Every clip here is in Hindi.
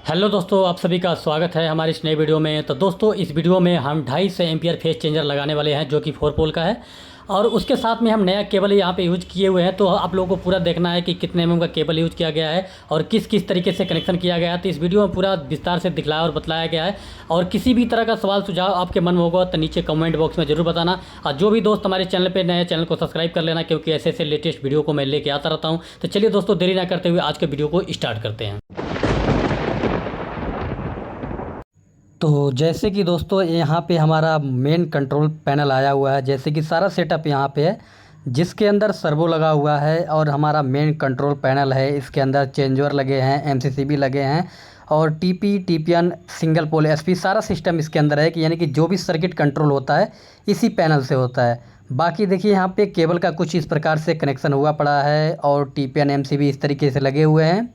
हेलो दोस्तों, आप सभी का स्वागत है हमारी इस नई वीडियो में। तो दोस्तों, इस वीडियो में हम 250 एम्पियर फेस चेंजर लगाने वाले हैं जो कि 4 पोल का है। और उसके साथ में हम नया केबल यहाँ पे यूज किए हुए हैं। तो आप लोगों को पूरा देखना है कि कितने एमएम का केबल यूज किया गया है और किस किस तरीके से कनेक्शन किया गया है। तो इस वीडियो में पूरा विस्तार से दिखलाया और बतलाया गया है। और किसी भी तरह का सवाल सुझाव आपके मन में होगा तो नीचे कमेंट बॉक्स में ज़रूर बताना। और जो भी दोस्त हमारे चैनल पर नए, चैनल को सब्सक्राइब कर लेना, क्योंकि ऐसे ऐसे लेटेस्ट वीडियो को मैं लेके आता रहता हूँ। तो चलिए दोस्तों, देरी ना करते हुए आज के वीडियो को स्टार्ट करते हैं। तो जैसे कि दोस्तों, यहाँ पे हमारा मेन कंट्रोल पैनल आया हुआ है। जैसे कि सारा सेटअप यहाँ पे है, जिसके अंदर सर्वो लगा हुआ है और हमारा मेन कंट्रोल पैनल है। इसके अंदर चेंजर लगे हैं, एमसीसीबी लगे हैं और TP, TPN, single pole, SP, सारा सिस्टम इसके अंदर है। कि यानी कि जो भी सर्किट कंट्रोल होता है इसी पैनल से होता है। बाकी देखिए, यहाँ पे केबल का कुछ इस प्रकार से कनेक्शन हुआ पड़ा है और टीपीएन, एमसीबी इस तरीके से लगे हुए हैं।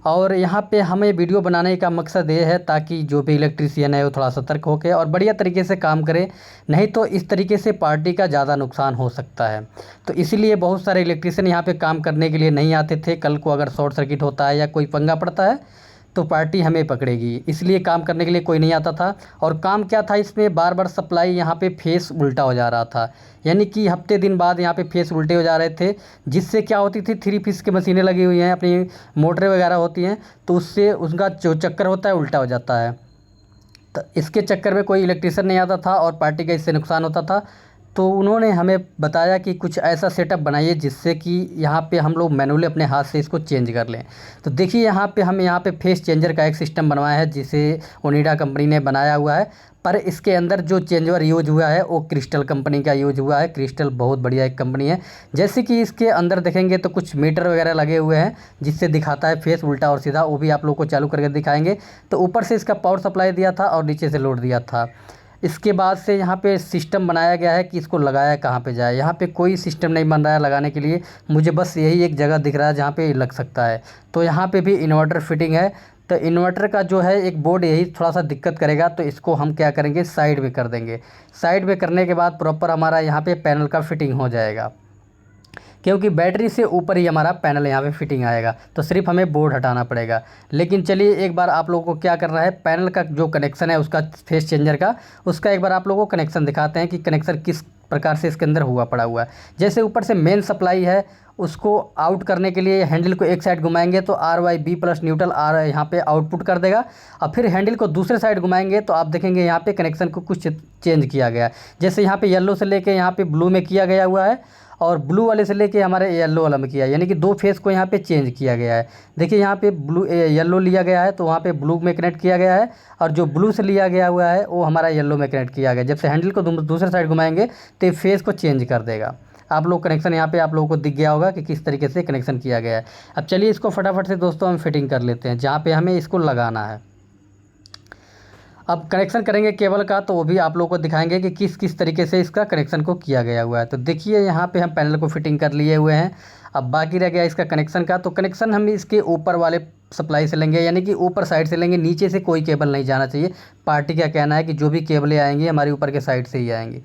और यहाँ पे हमें वीडियो बनाने का मकसद ये है ताकि जो भी इलेक्ट्रीशियन है वो थोड़ा सतर्क होकर और बढ़िया तरीके से काम करे। नहीं तो इस तरीके से पार्टी का ज़्यादा नुकसान हो सकता है। तो इसीलिए बहुत सारे इलेक्ट्रीशियन यहाँ पे काम करने के लिए नहीं आते थे। कल को अगर शॉर्ट सर्किट होता है या कोई पंगा पड़ता है तो पार्टी हमें पकड़ेगी, इसलिए काम करने के लिए कोई नहीं आता था। और काम क्या था, इसमें बार बार सप्लाई यहाँ पे फेस उल्टा हो जा रहा था। यानी कि हफ्ते दिन बाद यहाँ पे फेस उल्टे हो जा रहे थे, जिससे क्या होती थी, 3 फेस की मशीनें लगी हुई हैं, अपनी मोटरें वगैरह होती हैं, तो उससे उसका जो चक्कर होता है उल्टा हो जाता है। तो इसके चक्कर में कोई इलेक्ट्रीशियन नहीं आता था और पार्टी का इससे नुकसान होता था। तो उन्होंने हमें बताया कि कुछ ऐसा सेटअप बनाइए जिससे कि यहाँ पे हम लोग मैनुअली अपने हाथ से इसको चेंज कर लें। तो देखिए, हम यहाँ पे फेस चेंजर का एक सिस्टम बनवाया है, जिसे ओनिडा कंपनी ने बनाया हुआ है। पर इसके अंदर जो चेंजर यूज हुआ है वो क्रिस्टल कंपनी का यूज हुआ है। क्रिस्टल बहुत बढ़िया एक कंपनी है। जैसे कि इसके अंदर देखेंगे तो कुछ मीटर वगैरह लगे हुए हैं, जिससे दिखाता है फेस उल्टा और सीधा। वो भी आप लोग को चालू करके दिखाएंगे। तो ऊपर से इसका पावर सप्लाई दिया था और नीचे से लोड दिया था। इसके बाद से यहाँ पे सिस्टम बनाया गया है कि इसको लगाया कहाँ पे जाए। यहाँ पे कोई सिस्टम नहीं बन रहा है लगाने के लिए। मुझे बस यही एक जगह दिख रहा है जहाँ पे लग सकता है। तो यहाँ पे भी इन्वर्टर फिटिंग है। तो इन्वर्टर का जो है एक बोर्ड यही थोड़ा सा दिक्कत करेगा, तो इसको हम क्या करेंगे, साइड में कर देंगे। साइड में करने के बाद प्रॉपर हमारा यहाँ पे पैनल का फिटिंग हो जाएगा, क्योंकि बैटरी से ऊपर ही हमारा पैनल यहाँ पे फिटिंग आएगा। तो सिर्फ हमें बोर्ड हटाना पड़ेगा। लेकिन चलिए, एक बार आप लोगों को क्या करना है, पैनल का जो कनेक्शन है उसका, फेस चेंजर का, उसका एक बार आप लोगों को कनेक्शन दिखाते हैं कि कनेक्शन किस प्रकार से इसके अंदर हुआ पड़ा हुआ है। जैसे ऊपर से मेन सप्लाई है, उसको आउट करने के लिए हैंडल को एक साइड घुमाएंगे तो RYB प्लस न्यूट्रल आर यहाँ पे आउटपुट कर देगा। और फिर हैंडल को दूसरे साइड घुमाएंगे तो आप देखेंगे यहाँ पे कनेक्शन को कुछ चेंज किया गया है। जैसे यहाँ पे येलो से लेके यहाँ पे ब्लू में किया गया हुआ है और ब्लू वाले से लेके हमारे येलो वाला में किया है। यानी कि 2 फेस को यहाँ पे चेंज किया गया है। देखिए, यहाँ पे ब्लू येलो लिया गया है तो वहाँ पे ब्लू में कनेक्ट किया गया है, और जो ब्लू से लिया गया हुआ है वो हमारा येलो में कनेक्ट किया गया। जब से हैंडल को दूसरे साइड घुमाएंगे तो ये फेस को चेंज कर देगा। आप लोग कनेक्शन यहाँ पे आप लोगों को दिख गया होगा कि किस तरीके से कनेक्शन किया गया है। अब चलिए, इसको फटाफट से दोस्तों हम फिटिंग कर लेते हैं जहाँ पे हमें इसको लगाना है। अब कनेक्शन करेंगे केबल का, तो वो भी आप लोगों को दिखाएंगे कि किस किस तरीके से इसका कनेक्शन को किया गया हुआ है। तो देखिए, यहाँ पे हम पैनल को फिटिंग कर लिए हुए हैं। अब बाकी रह गया इसका कनेक्शन का। तो कनेक्शन हम इसके ऊपर वाले सप्लाई से लेंगे, यानी कि ऊपर साइड से लेंगे। नीचे से कोई केबल नहीं जाना चाहिए। पार्टी का कहना है कि जो भी केबलें आएंगी हमारी ऊपर के साइड से ही आएंगी।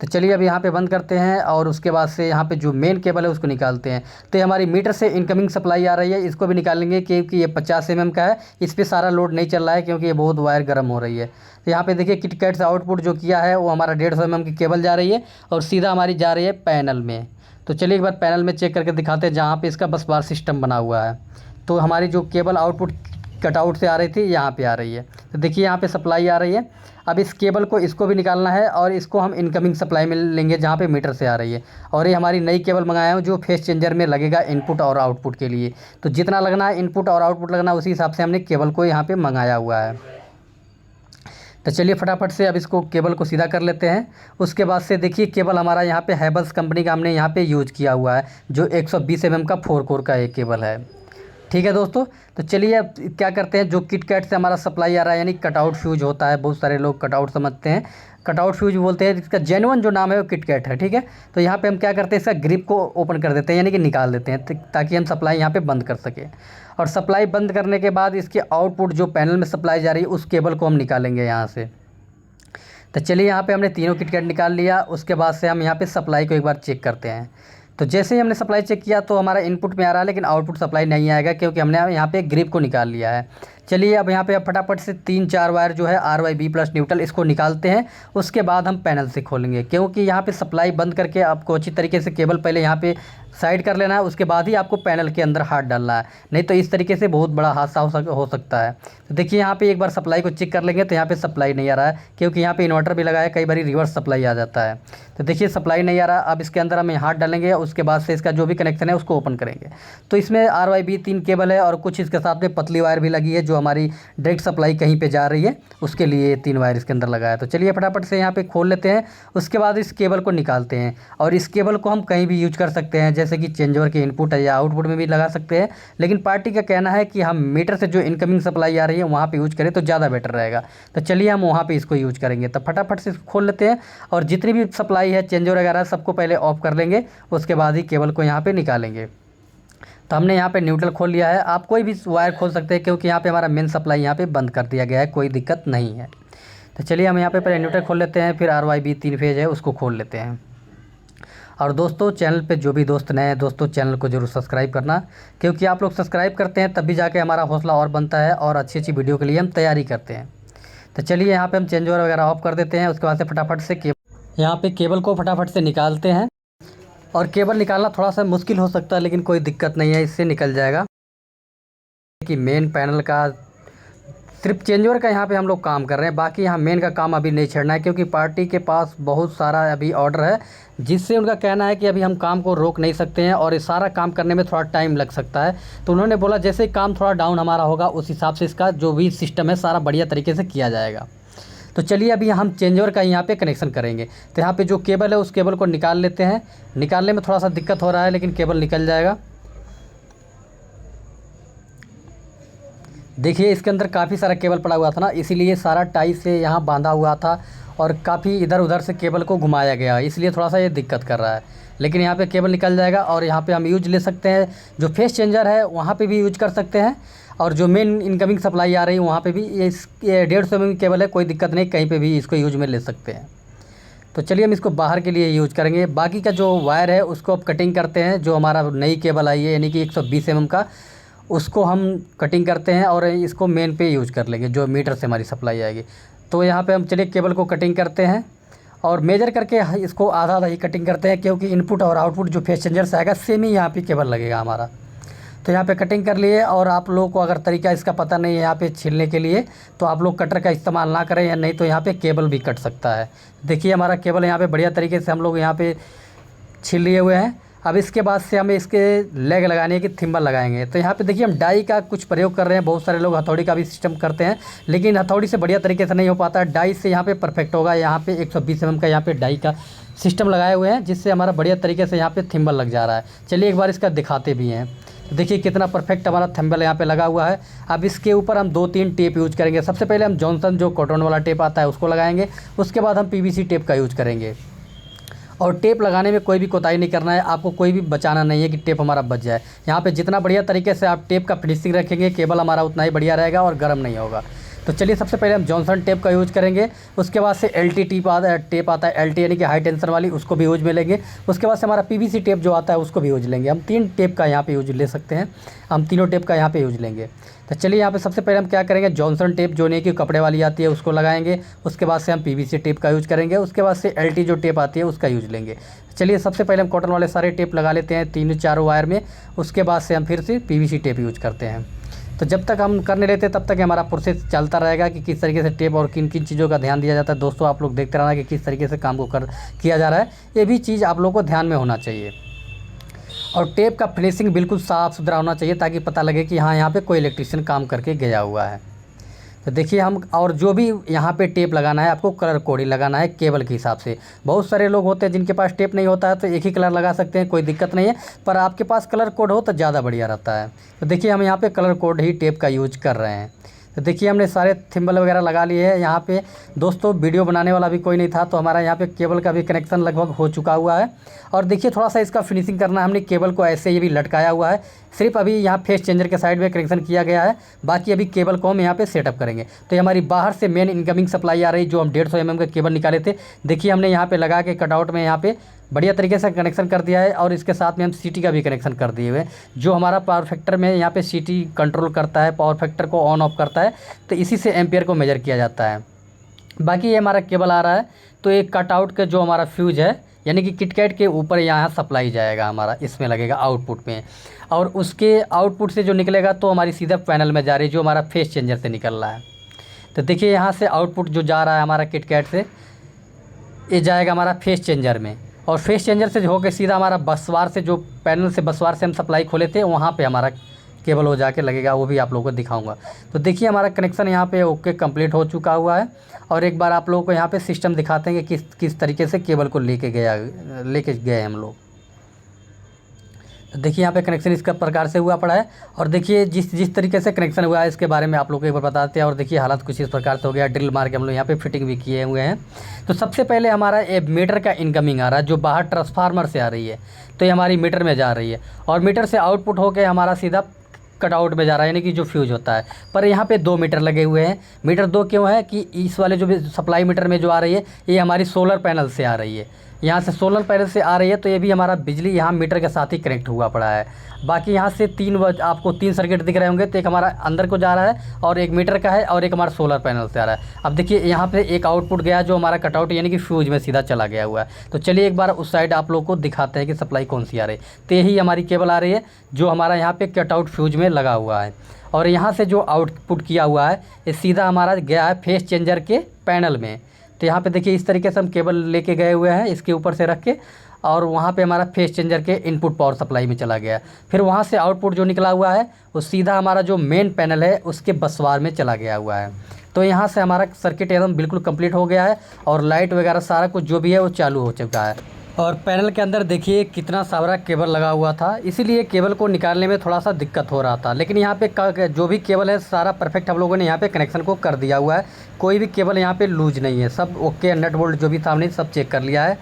तो चलिए, अब यहाँ पे बंद करते हैं और उसके बाद से यहाँ पे जो मेन केबल है उसको निकालते हैं। तो ये हमारी मीटर से इनकमिंग सप्लाई आ रही है, इसको भी निकालेंगे क्योंकि ये 50 mm का है। इस पर सारा लोड नहीं चल रहा है क्योंकि ये बहुत वायर गर्म हो रही है। तो यहाँ पे देखिए, किटकैट से आउटपुट जो किया है वो हमारा 150 mm की केबल जा रही है और सीधा हमारी जा रही है पैनल में। तो चलिए, एक बार पैनल में चेक करके दिखाते हैं जहाँ पे इसका बस बार सिस्टम बना हुआ है। तो हमारी जो केबल आउटपुट कटआउट से आ रही थी यहाँ पे आ रही है। तो देखिए, यहाँ पे सप्लाई आ रही है। अब इस केबल को, इसको भी निकालना है और इसको हम इनकमिंग सप्लाई में लेंगे जहाँ पे मीटर से आ रही है। और ये हमारी नई केबल मंगाया हूँ जो फेस चेंजर में लगेगा इनपुट और आउटपुट के लिए। तो जितना लगना है इनपुट और आउटपुट लगना, उसी हिसाब से हमने केबल को यहाँ पे मंगाया हुआ है। तो चलिए, फटाफट से अब इसको केबल को सीधा कर लेते हैं। उसके बाद से देखिए, केबल हमारा यहाँ पे हैवेल्स कंपनी का हमने यहाँ पे यूज किया हुआ है, जो 120 mm का 4 कोर का एक केबल है। ठीक है दोस्तों, तो चलिए अब क्या करते हैं, जो किटकैट से हमारा सप्लाई आ रहा है, यानी कटआउट फ्यूज होता है, बहुत सारे लोग कटआउट समझते हैं, कटआउट फ्यूज बोलते हैं। इसका जेन्युइन जो नाम है वो किटकैट है। ठीक है, तो यहाँ पे हम क्या करते हैं, इसका ग्रिप को ओपन कर देते हैं, यानी कि निकाल देते हैं, ताकि हम सप्लाई यहाँ पे बंद कर सकें। और सप्लाई बंद करने के बाद इसके आउटपुट जो पैनल में सप्लाई जा रही है उस केबल को हम निकालेंगे यहाँ से। तो चलिए, यहाँ पे हमने तीनों किटकैट निकाल लिया। उसके बाद से हम यहाँ पे सप्लाई को एक बार चेक करते हैं। तो जैसे ही हमने सप्लाई चेक किया तो हमारा इनपुट में आ रहा है, लेकिन आउटपुट सप्लाई नहीं आएगा क्योंकि हमने यहाँ पे ग्रिप को निकाल लिया है। चलिए अब यहाँ पे फटाफट से 3-4 वायर जो है RYB प्लस न्यूट्रल इसको निकालते हैं। उसके बाद हम पैनल से खोलेंगे, क्योंकि यहाँ पे सप्लाई बंद करके आपको अच्छी तरीके से केबल पहले यहाँ पे साइड कर लेना है, उसके बाद ही आपको पैनल के अंदर हाथ डालना है, नहीं तो इस तरीके से बहुत बड़ा हादसा हो सकता है। तो देखिए यहाँ पे एक बार सप्लाई को चेक कर लेंगे तो यहाँ पे सप्लाई नहीं आ रहा है, क्योंकि यहाँ पे इन्वर्टर भी लगा है, कई बार रिवर्स सप्लाई आ जाता है। तो देखिए सप्लाई नहीं आ रहा। अब इसके अंदर हम हाथ डालेंगे, उसके बाद से इसका जो भी कनेक्शन है उसको ओपन करेंगे। तो इसमें RYB 3 केबल है और कुछ इसके साथ में पतली वायर भी लगी है, जो हमारी डायरेक्ट सप्लाई कहीं पे जा रही है उसके लिए 3 वायर इसके अंदर लगा है। तो चलिए फटाफट से यहाँ पे खोल लेते हैं। उसके बाद इस केबल को निकालते हैं, और इस केबल को हम कहीं भी यूज कर सकते हैं, जैसे कि चेंज ओवर के इनपुट है या आउटपुट में भी लगा सकते हैं। लेकिन पार्टी का कहना है कि हम मीटर से जो इनकमिंग सप्लाई आ रही है वहाँ पे यूज करें तो ज़्यादा बेटर रहेगा। तो चलिए हम वहाँ पे इसको यूज करेंगे। तो फटाफट से इसको खोल लेते हैं, और जितनी भी सप्लाई है चेंज ओवर वगैरह सबको पहले ऑफ कर लेंगे, उसके बाद ही केबल को यहाँ पे निकालेंगे। तो हमने यहाँ पे न्यूट्रल खोल लिया है। आप कोई भी वायर खोल सकते हैं, क्योंकि यहाँ पे हमारा मेन सप्लाई यहाँ पे बंद कर दिया गया है, कोई दिक्कत नहीं है। तो चलिए हम यहाँ पे पहले न्यूट्रल खोल लेते हैं, फिर RYB 3 फेज है उसको खोल लेते हैं। और दोस्तों चैनल पे जो भी दोस्त नए हैं दोस्तों, चैनल को ज़रूर सब्सक्राइब करना, क्योंकि आप लोग सब्सक्राइब करते हैं तभी जाके हमारा हौसला और बनता है, और अच्छी अच्छी वीडियो के लिए हम तैयारी करते हैं। तो चलिए यहाँ पे हम चेंज ओवर वगैरह ऑफ कर देते हैं। उसके बाद से फटाफट से यहाँ पे केबल को फटाफट से निकालते हैं। और केबल निकालना थोड़ा सा मुश्किल हो सकता है, लेकिन कोई दिक्कत नहीं है, इससे निकल जाएगा। कि मेन पैनल का सिर्फ चेंज ओवर का यहाँ पे हम लोग काम कर रहे हैं, बाकी यहाँ मेन का काम अभी नहीं छेड़ना है, क्योंकि पार्टी के पास बहुत सारा अभी ऑर्डर है, जिससे उनका कहना है कि अभी हम काम को रोक नहीं सकते हैं, और ये सारा काम करने में थोड़ा टाइम लग सकता है। तो उन्होंने बोला जैसे काम थोड़ा डाउन हमारा होगा उस हिसाब से इसका जो भी सिस्टम है सारा बढ़िया तरीके से किया जाएगा। तो चलिए अभी हम चेंज ओवर का यहाँ पे कनेक्शन करेंगे। तो यहाँ पे जो केबल है उस केबल को निकाल लेते हैं। निकालने में थोड़ा सा दिक्कत हो रहा है, लेकिन केबल निकल जाएगा। देखिए इसके अंदर काफ़ी सारा केबल पड़ा हुआ था ना, इसीलिए सारा टाई से यहाँ बांधा हुआ था, और काफ़ी इधर उधर से केबल को घुमाया गया, इसलिए थोड़ा सा ये दिक्कत कर रहा है। लेकिन यहाँ पे केबल निकल जाएगा, और यहाँ पे हम यूज ले सकते हैं। जो फेस चेंजर है वहाँ पे भी यूज कर सकते हैं, और जो मेन इनकमिंग सप्लाई आ रही है वहाँ पे भी ये 150 mm केबल है, कोई दिक्कत नहीं, कहीं पे भी इसको यूज में ले सकते हैं। तो चलिए हम इसको बाहर के लिए यूज करेंगे। बाकी का जो वायर है उसको अब कटिंग करते हैं। जो हमारा नई केबल आई है यानी कि 120 mm का, उसको हम कटिंग करते हैं और इसको मेन पे यूज कर लेंगे, जो मीटर से हमारी सप्लाई आएगी। तो यहाँ पे हम चलिए केबल को कटिंग करते हैं, और मेजर करके इसको आधा आधा ही कटिंग करते हैं, क्योंकि इनपुट और आउटपुट जो फेस चेंजर से आएगा सेम ही यहाँ पे केबल लगेगा हमारा। तो यहाँ पे कटिंग कर लिए। और आप लोगों को अगर तरीका इसका पता नहीं है यहाँ पे छीलने के लिए, तो आप लोग कटर का इस्तेमाल ना करें, या नहीं तो यहाँ पे केबल भी कट सकता है। देखिए हमारा केबल यहाँ पे बढ़िया तरीके से हम लोग यहाँ पे छील लिए हुए हैं। अब इसके बाद से हमें इसके लेग लगाने की थिम्बल लगाएंगे। तो यहाँ पे देखिए हम डाई का कुछ प्रयोग कर रहे हैं। बहुत सारे लोग हथौड़ी का भी सिस्टम करते हैं, लेकिन हथौड़ी से बढ़िया तरीके से नहीं हो पाता है, डाई से यहाँ पे परफेक्ट होगा। यहाँ पे 120 mm का यहाँ पे डाई का सिस्टम लगाए हुए हैं, जिससे हमारा बढ़िया तरीके से यहाँ पे थिम्बल लग जा रहा है। चलिए एक बार इसका दिखाते भी हैं। देखिए कितना परफेक्ट हमारा थिम्बल यहाँ पे लगा हुआ है। अब इसके ऊपर हम 2-3 टेप यूज करेंगे। सबसे पहले हम जॉनसन जो कॉटन वाला टेप आता है उसको लगाएंगे, उसके बाद हम PVC टेप का यूज करेंगे। और टेप लगाने में कोई भी कोताही नहीं करना है, आपको कोई भी बचाना नहीं है कि टेप हमारा बच जाए। यहाँ पे जितना बढ़िया तरीके से आप टेप का फिनिशिंग रखेंगे, केबल हमारा उतना ही बढ़िया रहेगा और गर्म नहीं होगा। तो चलिए सबसे पहले हम जॉनसन टेप का यूज करेंगे। उसके बाद से LT टेप आता है, LT यानी कि हाई टेंशन वाली, उसको भी यूज में लेंगे। उसके बाद से हमारा PVC टेप जो आता है उसको भी यूज लेंगे। हम 3 टेप का यहाँ पे यूज ले सकते हैं, हम तीनों टेप का यहाँ पे यूज लेंगे। तो चलिए यहाँ पे सबसे पहले हम क्या करेंगे, जॉनसन टेप जो नहीं कि कपड़े वाली आती है उसको लगाएंगे। उसके बाद से हम PVC टेप का यूज करेंगे। उसके बाद से LT जो टेप आती है उसका यूज लेंगे। चलिए सबसे पहले हम कॉटन वाले सारे टेप लगा लेते हैं 3-4 वायर में। उसके बाद से हम फिर से PVC टेप यूज करते हैं। तो जब तक हम करने लेते हैं तब तक हमारा प्रोसेस चलता रहेगा कि किस तरीके से टेप और किन किन चीज़ों का ध्यान दिया जाता है। दोस्तों आप लोग देखते रहना कि किस तरीके से काम को किया जा रहा है, ये भी चीज़ आप लोगों को ध्यान में होना चाहिए। और टेप का फिनिशिंग बिल्कुल साफ़ सुथरा होना चाहिए, ताकि पता लगे कि हाँ यहाँ पे कोई इलेक्ट्रीशियन काम करके गया हुआ है। तो देखिए हम, और जो भी यहाँ पे टेप लगाना है आपको कलर कोड ही लगाना है केबल के हिसाब से। बहुत सारे लोग होते हैं जिनके पास टेप नहीं होता है, तो एक ही कलर लगा सकते हैं, कोई दिक्कत नहीं है। पर आपके पास कलर कोड हो तो ज़्यादा बढ़िया रहता है। तो देखिए हम यहाँ पे कलर कोड ही टेप का यूज कर रहे हैं। तो देखिए हमने सारे थिम्बल वगैरह लगा लिए हैं। यहाँ पे दोस्तों वीडियो बनाने वाला भी कोई नहीं था, तो हमारा यहाँ पे केबल का भी कनेक्शन लगभग हो चुका हुआ है। और देखिए थोड़ा सा इसका फिनिशिंग करना है। हमने केबल को ऐसे ही भी लटकाया हुआ है, सिर्फ अभी यहाँ फेस चेंजर के साइड में कनेक्शन किया गया है, बाकी अभी केबल को हम यहाँ पे सेटअप करेंगे। तो ये हमारी बाहर से मेन इनकमिंग सप्लाई आ रही, जो हम 150 mm का केबल निकाले थे। देखिए हमने यहाँ पे लगा के कटआउट में यहाँ पे बढ़िया तरीके से कनेक्शन कर दिया है। और इसके साथ में हम सीटी का भी कनेक्शन कर दिए हुए हैं, जो हमारा पावर फैक्टर में यहाँ पे सीटी कंट्रोल करता है, पावर फैक्टर को ऑन ऑफ करता है, तो इसी से एम्पियर को मेजर किया जाता है। बाकी ये हमारा केबल आ रहा है, तो एक कट आउट का जो हमारा फ्यूज है, यानी कि किटकैट के ऊपर यहाँ सप्लाई जाएगा हमारा, इसमें लगेगा आउटपुट में, और उसके आउटपुट से जो निकलेगा तो हमारी सीधा पैनल में जा रही है, जो हमारा फेस चेंजर से निकल रहा है। तो देखिए यहाँ से आउटपुट जो जा रहा है हमारा किटकैट से, ये जाएगा हमारा फेस चेंजर में, और फेस चेंजर से होकर सीधा हमारा बसवार से, जो पैनल से बसवार से हम सप्लाई खोले थे, वहाँ पे हमारा केबल हो जाके लगेगा, वो भी आप लोगों को दिखाऊंगा। तो देखिए हमारा कनेक्शन यहाँ पे ओके कंप्लीट हो चुका हुआ है। और एक बार आप लोगों को यहाँ पे सिस्टम दिखाते हैं कि किस तरीके से केबल को लेके गए हम लोग। देखिए यहाँ पे कनेक्शन इस प्रकार से हुआ पड़ा है। और देखिए जिस तरीके से कनेक्शन हुआ है इसके बारे में आप लोग को एक बार बताते हैं। और देखिए हालात कुछ इस प्रकार से हो गया, ड्रिल मार के हम लोग यहाँ पे फिटिंग भी किए हुए हैं। तो सबसे पहले हमारा ये मीटर का इनकमिंग आ रहा है, जो बाहर ट्रांसफार्मर से आ रही है, तो ये हमारी मीटर में जा रही है, और मीटर से आउटपुट होकर हमारा सीधा कटआउट में जा रहा है, यानी कि जो फ्यूज होता है। पर यहाँ पे 2 मीटर लगे हुए हैं। मीटर 2 क्यों है कि इस वाले जो भी सप्लाई मीटर में जो आ रही है, ये हमारी सोलर पैनल से आ रही है, यहाँ से सोलर पैनल से आ रही है, तो ये भी हमारा बिजली यहाँ मीटर के साथ ही कनेक्ट हुआ पड़ा है। बाकी यहाँ से आपको 3 सर्किट दिख रहे होंगे, तो एक हमारा अंदर को जा रहा है, और एक मीटर का है, और एक हमारा सोलर पैनल से आ रहा है। अब देखिए यहाँ पे एक आउटपुट गया जो हमारा कटआउट यानी कि फ्यूज में सीधा चला गया हुआ है। तो चलिए एक बार उस साइड आप लोग को दिखाते हैं कि सप्लाई कौन सी आ रही है। तो यही हमारी केबल आ रही है, जो हमारा यहाँ पे कटआउट फ्यूज में लगा हुआ है। और यहाँ से जो आउटपुट किया हुआ है, ये सीधा हमारा गया है फेस चेंजर के पैनल में। तो यहाँ पे देखिए इस तरीके से हम केबल लेके गए हुए हैं, इसके ऊपर से रख के, और वहाँ पे हमारा फेस चेंजर के इनपुट पावर सप्लाई में चला गया। फिर वहाँ से आउटपुट जो निकला हुआ है वो सीधा हमारा जो मेन पैनल है उसके बसवार में चला गया हुआ है। तो यहाँ से हमारा सर्किट एकदम बिल्कुल कंप्लीट हो गया है, और लाइट वगैरह सारा कुछ जो भी है वो चालू हो चुका है। और पैनल के अंदर देखिए कितना सारा केबल लगा हुआ था, इसीलिए केबल को निकालने में थोड़ा सा दिक्कत हो रहा था। लेकिन यहाँ पे जो भी केबल है सारा परफेक्ट हम लोगों ने यहाँ पे कनेक्शन को कर दिया हुआ है। कोई भी केबल यहाँ पे लूज नहीं है, सब ओके, नट बोल्ट जो भी था हमने सब चेक कर लिया है।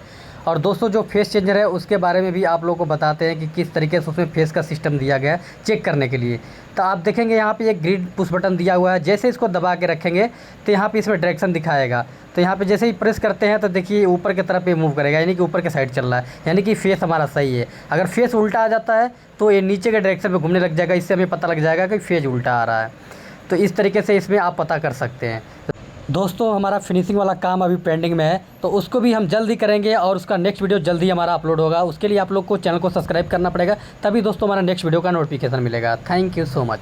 और दोस्तों जो फेस चेंजर है उसके बारे में भी आप लोगों को बताते हैं कि किस तरीके से उसमें फेस का सिस्टम दिया गया है चेक करने के लिए। तो आप देखेंगे यहाँ पे एक ग्रीन पुश बटन दिया हुआ है, जैसे इसको दबा के रखेंगे तो यहाँ पे इसमें डायरेक्शन दिखाएगा। तो यहाँ पे जैसे ही प्रेस करते हैं तो देखिए ऊपर की तरफ ये मूव करेगा, यानी कि ऊपर के साइड चल रहा है, यानी कि फेस हमारा सही है। अगर फेस उल्टा आ जाता है तो ये नीचे के डायरेक्शन में घूमने लग जाएगा, इससे हमें पता लग जाएगा कि फेस उल्टा आ रहा है। तो इस तरीके से इसमें आप पता कर सकते हैं। दोस्तों हमारा फिनिशिंग वाला काम अभी पेंडिंग में है, तो उसको भी हम जल्दी करेंगे, और उसका नेक्स्ट वीडियो जल्दी हमारा अपलोड होगा। उसके लिए आप लोग को चैनल को सब्सक्राइब करना पड़ेगा, तभी दोस्तों हमारा नेक्स्ट वीडियो का नोटिफिकेशन मिलेगा। Thank you so much.